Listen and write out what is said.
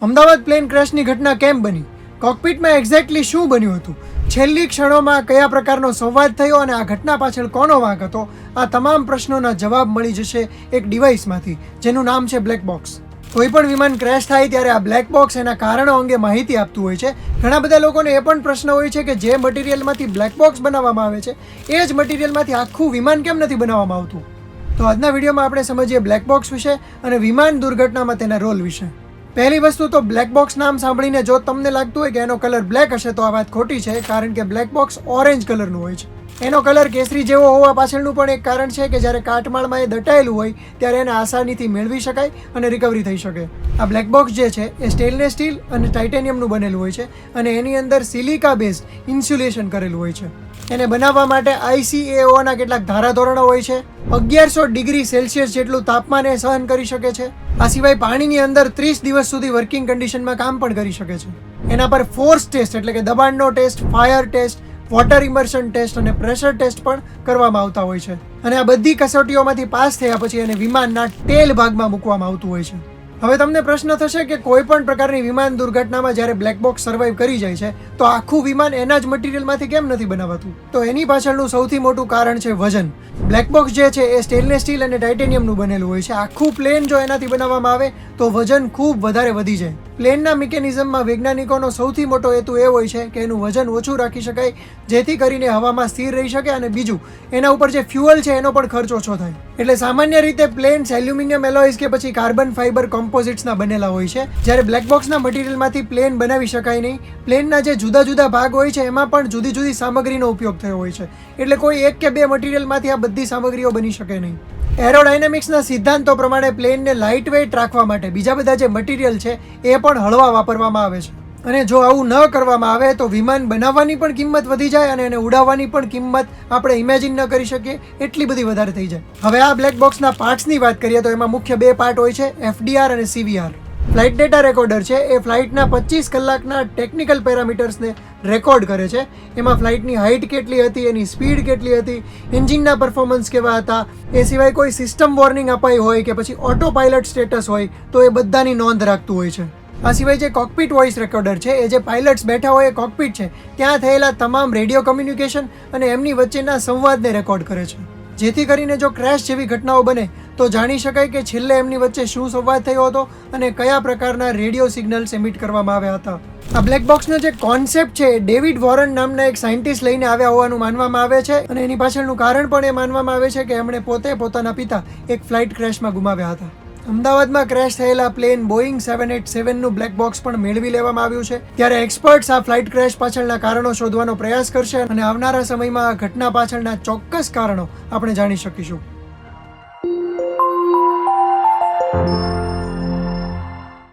Ahmedabad plane ક્રેશની ઘટના કેમ બની? કોકપિટમાં એક્ઝેક્ટલી શું બન્યું હતું? છેલ્લી ક્ષણોમાં કયા પ્રકારનો સંવાદ થયો અને આ ઘટના પાછળ કોનો વાંક હતો? આ તમામ પ્રશ્નોના જવાબ મળી જશે એક ડિવાઇસમાંથી જેનું નામ છે બ્લેક બોક્સ. કોઈ પણ વિમાન ક્રેશ થાય ત્યારે આ બ્લેક બોક્સ એના કારણો અંગે માહિતી આપતું હોય છે. ઘણા બધા લોકોને એ પણ પ્રશ્ન હોય છે કે જે મટીરિયલમાંથી બ્લેક બોક્સ બનાવવામાં આવે છે એ જ મટીરિયલમાંથી આખું વિમાન કેમ નથી બનાવવામાં આવતું? તો આજના વિડીયોમાં આપણે સમજીએ બ્લેક બોક્સ વિશે અને વિમાન દુર્ઘટનામાં તેના રોલ વિશે. પહેલી વસ્તુ તો બ્લેક બોક્સ નામ સાંભળીને જો તમને લાગતું હોય કે એનો કલર બ્લેક હશે તો આ વાત ખોટી છે, કારણ કે બ્લેક બોક્સ ઓરેન્જ કલરનું હોય છે. એનો કલર કેસરી જેવો હોવા પાછળનું પણ એક કારણ છે કે જ્યારે કાટમાળમાં એ દટાયેલું હોય ત્યારે એને આસાનીથી મેળવી શકાય અને રિકવરી થઈ શકે. આ બ્લેક બોક્સ જે છે એ સ્ટેનલેસ સ્ટીલ અને ટાઇટેનિયમનું બનેલું હોય છે અને એની અંદર સિલિકા બેઝડ ઇન્સ્યુલેશન કરેલું હોય છે. એને બનાવવા માટે ICAOના કેટલાક ધારાધોરણો હોય છે. 1100 ડિગ્રી સેલ્સિયસ જેટલું તાપમાન એ સહન કરી શકે છે. આ સિવાય પાણીની અંદર 30 દિવસ સુધી વર્કિંગ કન્ડિશનમાં કામ પણ કરી શકે છે. એના પર ફોર્સ ટેસ્ટ એટલે કે દબાણનો test, fire test, water immersion test અને પ્રેશર ટેસ્ટ પણ કરવામાં આવતા હોય છે. અને આ બધી કસોટીઓમાંથી પાસ થયા પછી એને વિમાનના ટેલ ભાગમાં મૂકવામાં આવતું હોય છે. હવે તમને પ્રશ્ન થશે કે કોઈ પણ પ્રકારની વિમાન દુર્ઘટનામાં જ્યારે બ્લેક બોક્સ સર્વાઈવ કરી જાય છે તો આખું વિમાન એના જ મટીરિયલમાંથી કેમ નથી બનાવાતું? તો એની પાછળનું સૌથી મોટું કારણ છે વજન. બ્લેક બોક્સ જે છે એ સ્ટેનલેસ સ્ટીલ અને ટાઇટેનિયમનું બનેલું હોય છે. આખું પ્લેન જો એનાથી બનાવવામાં આવે તો વજન ખૂબ વધારે વધી જાય. પ્લેનના મિકેનિઝમમાં વૈજ્ઞાનિકોનો સૌથી મોટો હેતુ એ હોય છે કે એનું વજન ઓછું રાખી શકાય, જેથી કરીને હવામાં સ્થિર રહી શકે અને બીજું એના ઉપર જે ફ્યુઅલ છે એનો પણ ખર્ચ ઓછો થાય. એટલે સામાન્ય રીતે પ્લેન્સ એલ્યુમિનિયમ એલોયસ કે પછી કાર્બન ફાઇબર કોમ્પોઝિટ્સના બનેલા હોય છે. જ્યારે બ્લેક બોક્સના મટીરિયલમાંથી પ્લેન બનાવી શકાય નહીં. પ્લેનના જે જુદા જુદા ભાગ હોય છે એમાં પણ જુદી જુદી સામગ્રીનો ઉપયોગ થયો હોય છે. એટલે કોઈ એક કે બે મટીરિયલમાંથી આ બધી સામગ્રીઓ બની શકે નહીં. એરોડાયનેમિક્સના સિદ્ધાંતો પ્રમાણે પ્લેનને લાઇટ વેઇટ રાખવા માટે બીજા બધા જે મટીરિયલ છે એ પણ હળવા વાપરવામાં આવે છે. અને જો આવું ન કરવામાં આવે તો વિમાન બનાવવાની પણ કિંમત વધી જાય અને એને ઉડાવવાની પણ કિંમત આપણે ઇમેજિન ન કરી શકીએ એટલી બધી વધારે થઈ જાય. હવે આ બ્લેક બોક્સના પાર્ટ્સની વાત કરીએ તો એમાં મુખ્ય બે પાર્ટ હોય છે, FDR અને CVR. ફ્લાઇટ ડેટા રેકોર્ડર છે એ ફ્લાઇટના 25 કલાકના ટેકનિકલ પેરામીટર્સને રેકોર્ડ કરે છે. એમાં ફ્લાઇટની હાઇટ કેટલી હતી, એની સ્પીડ કેટલી હતી, એન્જિનના પરફોર્મન્સ કેવા હતા, એ સિવાય કોઈ સિસ્ટમ વોર્નિંગ અપાઈ હોય કે પછી ઓટો પાયલટ સ્ટેટસ હોય તો એ બધાની નોંધ રાખતું હોય છે. આ સિવાય જે કોકપિટ વોઇસ રેકોર્ડર છે એ જે પાયલટ્સ બેઠા હોય એ કોકપિટ છે ત્યાં થયેલા તમામ રેડિયો કમ્યુનિકેશન અને એમની વચ્ચેના સંવાદને રેકોર્ડ કરે છે. જેથી કરીને જો ક્રેશ જેવી ઘટનાઓ બને તો જાણી શકાય કે છેલ્લે એમની વચ્ચે શું સંવાદ થયો હતો અને કયા પ્રકારના રેડિયો સિગ્નલ્સ એમિટ કરવામાં આવ્યા હતા. આ બ્લેક બોક્સનો જે કોન્સેપ્ટ છે એ ડેવિડ વોરન નામના એક સાયન્ટિસ્ટ લઈને આવ્યા હોવાનું માનવામાં આવે છે અને એની પાછળનું કારણ પણ એ માનવામાં આવે છે કે એમણે પોતે પોતાના પિતા એક ફ્લાઇટ ક્રેશમાં ગુમાવ્યા હતા. અમદાવાદમાં ક્રેશ થયેલા પ્લેન બોઈંગ 787નું બ્લેક બોક્સ પણ મેળવી લેવામાં આવ્યું છે. ત્યારે એક્સપર્ટ્સ આ ફ્લાઇટ ક્રેશ પાછળના કારણો શોધવાનો પ્રયાસ કરશે અને આવનારા સમયમાં આ ઘટના પાછળના ચોક્કસ કારણો આપણે જાણી શકીશું.